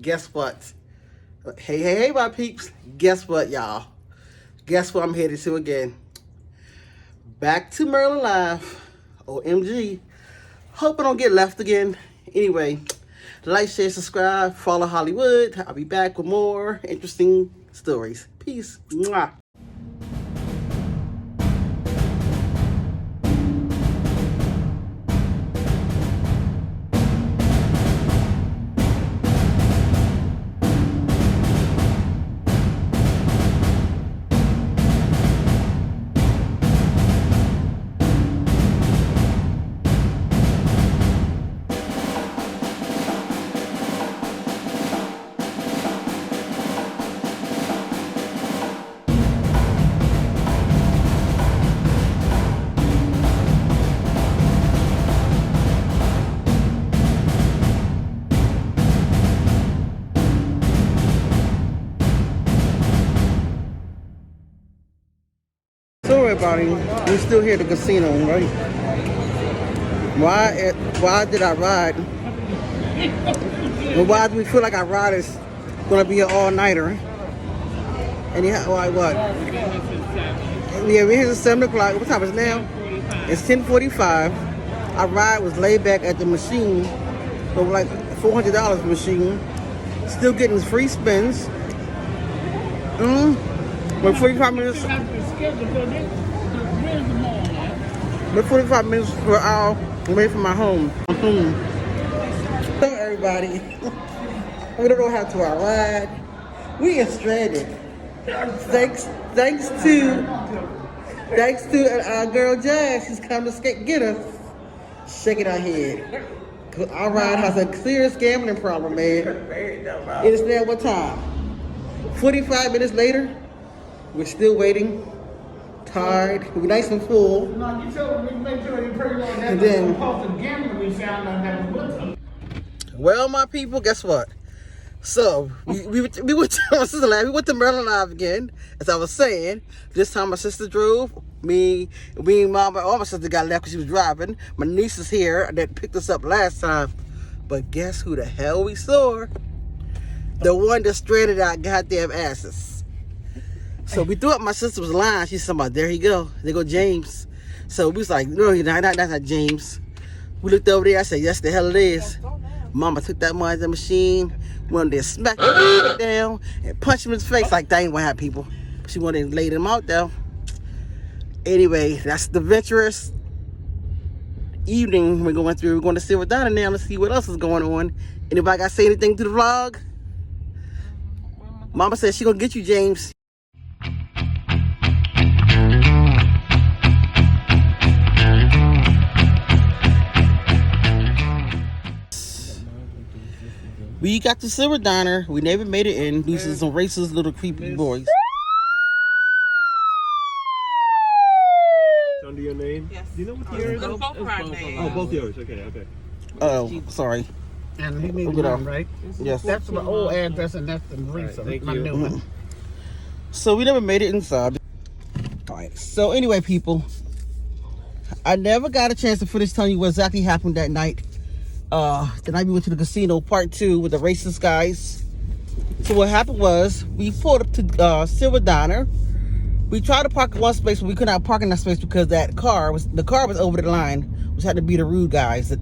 Guess what? Hey, my peeps. Guess what, y'all? Guess what I'm headed to again? Back to Maryland Live. OMG. Hope I don't get left again. Anyway, like, share, subscribe, follow Hollywood. I'll be back with more interesting stories. Peace. Mwah. So everybody, we're still here at the casino, right? Why did I ride? Well, why do we feel like our ride is gonna be an all-nighter? Anyhow, like what? Yeah, we're here at 7 o'clock. What time is it now? It's 10:45. Our ride was laid back at the machine, so like $400 machine. Still getting free spins. We're 45 minutes. We're 45 minutes per hour away from my home. So everybody, we don't know how to our ride. We are stranded. Thanks to our girl Jazz. She's come to get us. Shaking our head. Our ride has a serious gambling problem, man. It is now what time? 45 minutes later. We're still waiting. Tired. We're nice and full. No, you told me to make sure you pray on that. And then, We found out that was with them. well, my people, guess what? So we went to my sister's lab. We went to Maryland Live again, as I was saying. This time my sister drove. Me, mom, all my sister got left because she was driving. My niece is here that picked us up last time. But guess who the hell we saw? The one that stranded our goddamn asses. So we thought my sister was lying. She's talking about, there he go. There go James. So we was like, no, that's not James. We looked over there. I said, yes, the hell it is. Mama took that money at the machine, went there, smacked him down, and punched him in his face like that ain't what happened, people. She went and laid him out, though. Anyway, that's the adventurous evening we're going through. We're going to Silver Diner now. Let's see what else is going on. Anybody got to say anything to the vlog? Mama said she going to get you, James. We got the Silver Diner. We never made it in due to some racist little creepy boys. Under your name? Yes. Do you know what year it is? Both our names. Oh, both yours. Okay. Oh, sorry. And he needs Look it one, up. right? Yes. That's the old address and that's the recent. thank my you. new one. So we never made it inside. All right. So anyway, people, I never got a chance to finish telling you what exactly happened that night. The night we went to the casino, part 2, with the racist guys. So what happened was, we pulled up to Silver Diner. We tried to park in one space, but we could not park in that space because the car was over the line, which had to be the rude guys'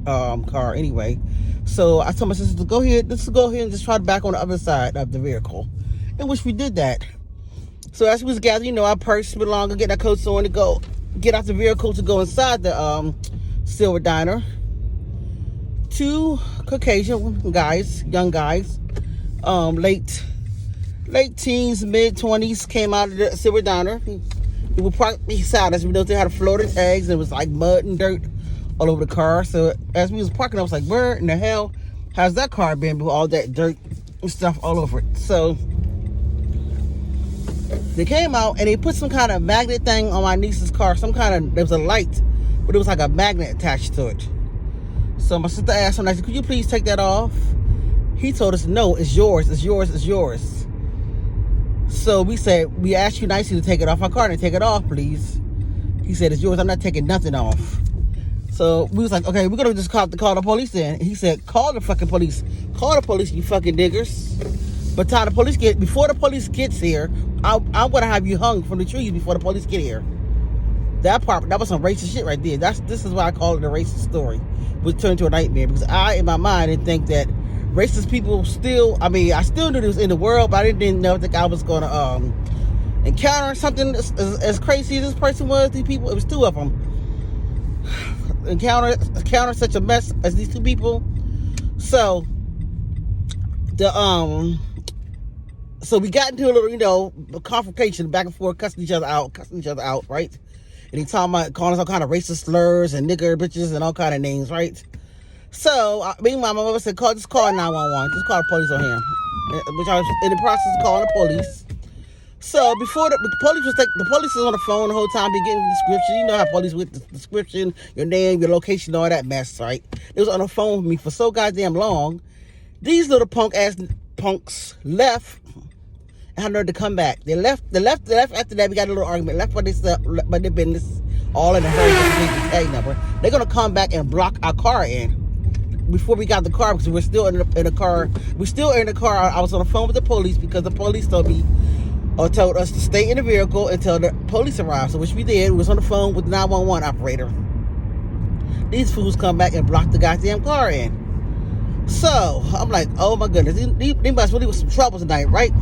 car anyway. So I told my sister to go ahead and just try to back on the other side of the vehicle, in which we did that. So as we was gathering, our purse belonged to get our coats on to go get out the vehicle to go inside the Silver Diner. 2 Caucasian guys, young guys, late teens, mid-20s, came out of the Silver Diner. They were parked beside us. We know they had Florida tags, and it was like mud and dirt all over the car. So as we was parking, I was like, where in the hell has that car been with all that dirt and stuff all over it? So they came out and they put some kind of magnet thing on my niece's car. There was a light, but it was like a magnet attached to it. So my sister asked him, I said, could you please take that off? He told us, no, it's yours, it's yours, it's yours. So we said, we asked you nicely to take it off our car and take it off, please. He said, it's yours, I'm not taking nothing off. So we was like, okay, we're gonna just call the police in. He said, call the fucking police. Call the police, you fucking diggers. But before the police gets here, I'm gonna have you hung from the trees before the police get here. That was some racist shit right there. This is why I call it a racist story. Which turned into a nightmare, because in my mind, didn't think that racist people I still knew it was in the world, but I didn't think I was gonna encounter something as crazy as this person was. These people, it was two of them. Encounter such a mess as these two people. So so we got into a little, confrontation back and forth, cussing each other out, right? And he talking about calling us all kind of racist slurs and nigger bitches and all kind of names, right? So meanwhile, my mother said, just call 911, just call the police on him, which I was in the process of calling the police. So before the police was on the phone the whole time, be getting the description. You know how police with the description, your name, your location, all that mess, right? They was on the phone with me for so goddamn long. These little punks left and had nerve to come back. They left after that. We got a little argument. Left by their business, all in a hurry to get the tag number. They're gonna come back and block our car in before we got the car, because we're still in the car. We're still in the car. I was on the phone with the police because the police told us to stay in the vehicle until the police arrived. So which we did. We was on the phone with the 911 operator. These fools come back and block the goddamn car in. So I'm like, oh my goodness, they must really was some trouble tonight, right?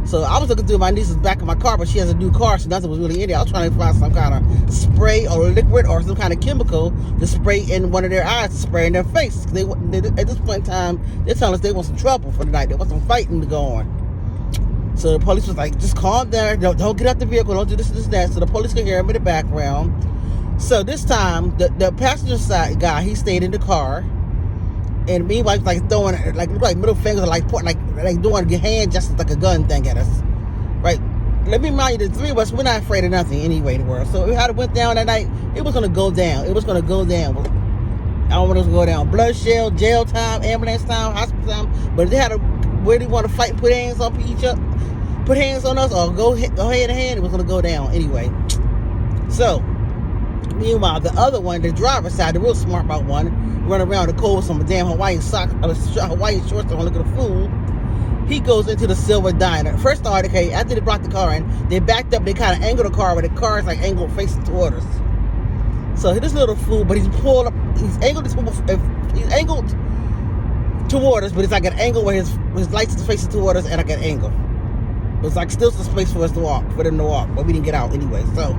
So I was looking through my niece's back of my car, but she has a new car, so nothing was really in there. I was trying to find some kind of spray or liquid or some kind of chemical to spray in one of their eyes, to spray in their face. They at this point in time, they're telling us they want some trouble for the night. They want some fighting to go on. So the police was like, just calm down, don't get out the vehicle, don't do this and that. So the police could hear him in the background. So this time, the passenger side guy, he stayed in the car. And meanwhile, like throwing like middle fingers, like doing your hand just like a gun thing at us, right? Let me remind you, the three of us, we're not afraid of nothing anyway in the world. So how it went down that night, it was gonna go down. It was gonna go down. I don't want us to go down. Bloodshed, jail time, ambulance time, hospital time. But if they had to really want to fight and put hands on each other, put hands on us, or go hand to hand, it was gonna go down anyway. So meanwhile, the other one, the driver's side, the real smart about one, run around the cold with some damn Hawaiian socks, Hawaiian shorts on, looking a fool. He goes into the Silver Diner. First off, okay, after they brought the car in, they backed up, they kind of angled the car, but the car is like angled facing toward us. So this little fool, but he's pulled up, he's angled toward us, but it's like an angle where his lights is facing toward us and like an angle. It's like still some space for them to walk, but we didn't get out anyway. So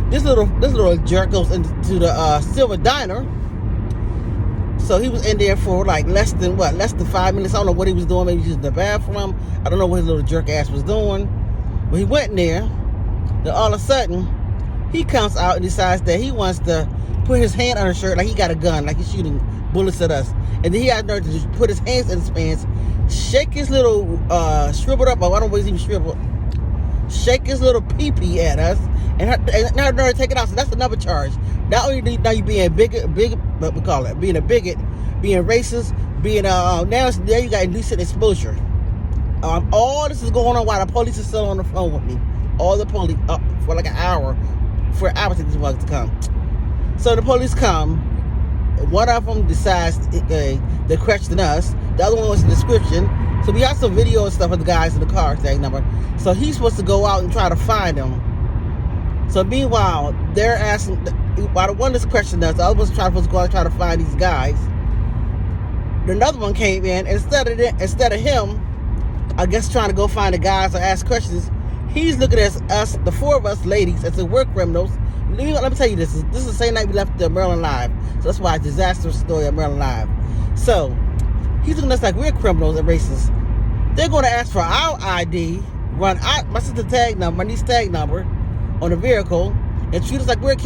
this little jerk goes into the Silver Diner. So he was in there for like less than 5 minutes. I don't know what he was doing. Maybe he was in the bathroom. I don't know what his little jerk ass was doing. But he went in there. Then all of a sudden, he comes out and decides that he wants to put his hand on his shirt like he got a gun, like he's shooting bullets at us. And then he had nerve to just put his hands in his pants, shake his little shriveled up, I don't know what he's even shriveled, shake his little pee-pee at us, and her nerve to take it out. So that's another charge. Not only now you being what we call it, being a bigot, being racist, being now you got indecent exposure. All this is going on while the police is still on the phone with me. All the police for like an hour, for an hour to these bugs to come. So the police come. One of them decides they question us. The other one was the description. So we got some video and stuff of the guys in the car tag number. So he's supposed to go out and try to find them. So meanwhile, they're asking, while the one that's questioning us, the other one's supposed to go out and try to find these guys. Another one came in, instead of him, I guess trying to go find the guys or ask questions, he's looking at us, the four of us ladies, as if we're criminals. Let me tell you this is the same night we left the Maryland Live. So that's why it's Disastrous Story of Maryland Live. So he's looking at us like we're criminals and racists. They're going to ask for our ID, run my sister's tag number, my niece's tag number on the vehicle, and treat us like we're a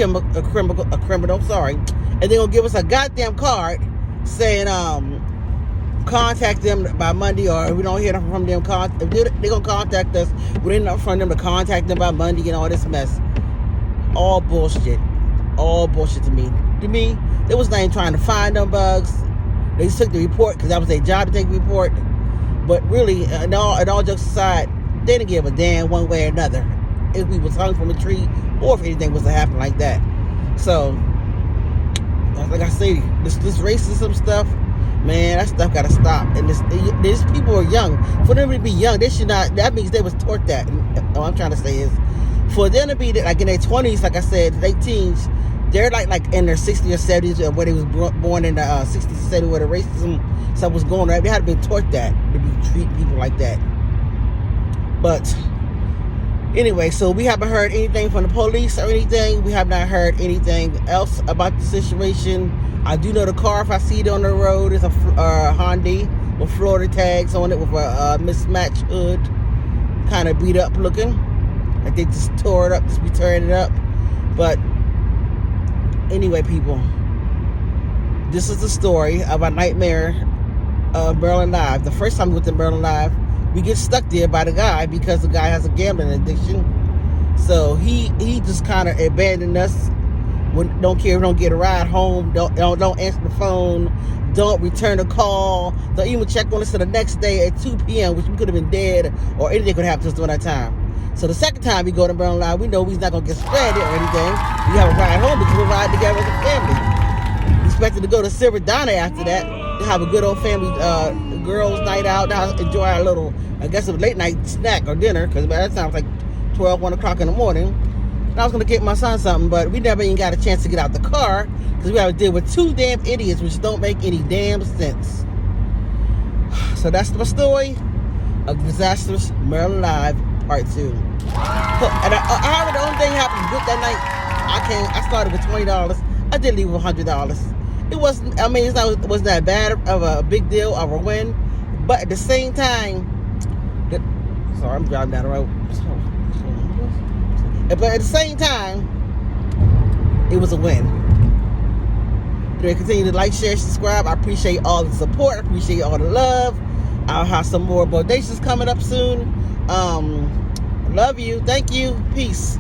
criminal, sorry. And they're going to give us a goddamn card saying, contact them by Monday, or if we don't hear from them, if they're going to contact us, we didn't know from them to contact them by Monday and all this mess. All bullshit. All bullshit to me. To me, they was not even trying to find them bugs. They just took the report because that was their job to take the report. But really, and all jokes aside, they didn't give a damn one way or another if we was hung from a tree or if anything was to happen like that. So like I say, this racism stuff, man, that stuff gotta stop. And these people are young. For them to be young, they should not. That means they was taught that. And what I'm trying to say is, for them to be like in their 20s, like I said, late teens, they're like in their 60s or 70s, or where they was born in the 60s and 70s, where the racism stuff was going on. They had been taught that to be treat people like that. But anyway, so we haven't heard anything from the police or anything. We have not heard anything else about the situation. I do know the car, if I see it on the road, is a Hyundai with Florida tags on it with a mismatched hood, kind of beat up looking. Like they just tore it up, just be tearing it up. But anyway, people, this is the story of a nightmare Maryland Live. The first time we went to Maryland Live, we get stuck there by the guy because the guy has a gambling addiction. So he just kind of abandoned us. Don't care if we don't get a ride home. Don't answer the phone. Don't return a call. Don't even check on us till the next day at 2 p.m., which we could have been dead, or anything could happen to us during that time. So the second time we go to Maryland Live, we know we're not gonna get stranded or anything. We have a ride home because we ride together as a family. We expected to go to Silver Donna after that, to have a good old family girls' night out, to enjoy our little, I guess, a late night snack or dinner, because by that time it was like 12, 1 o'clock in the morning. And I was going to get my son something, but we never even got a chance to get out the car, because we had to deal with two damn idiots, which don't make any damn sense. So that's my story of Disastrous Maryland Live Part 2. So, and I heard the only thing happened good that night, I started with $20. I did leave with $100. It wasn't, I mean, it wasn't that bad of a big deal of a win, but at the same time, sorry, I'm driving down the road. But at the same time, it was a win. Continue to like, share, subscribe. I appreciate all the support. I appreciate all the love. I'll have some more bodacious coming up soon. Love you. Thank you. Peace.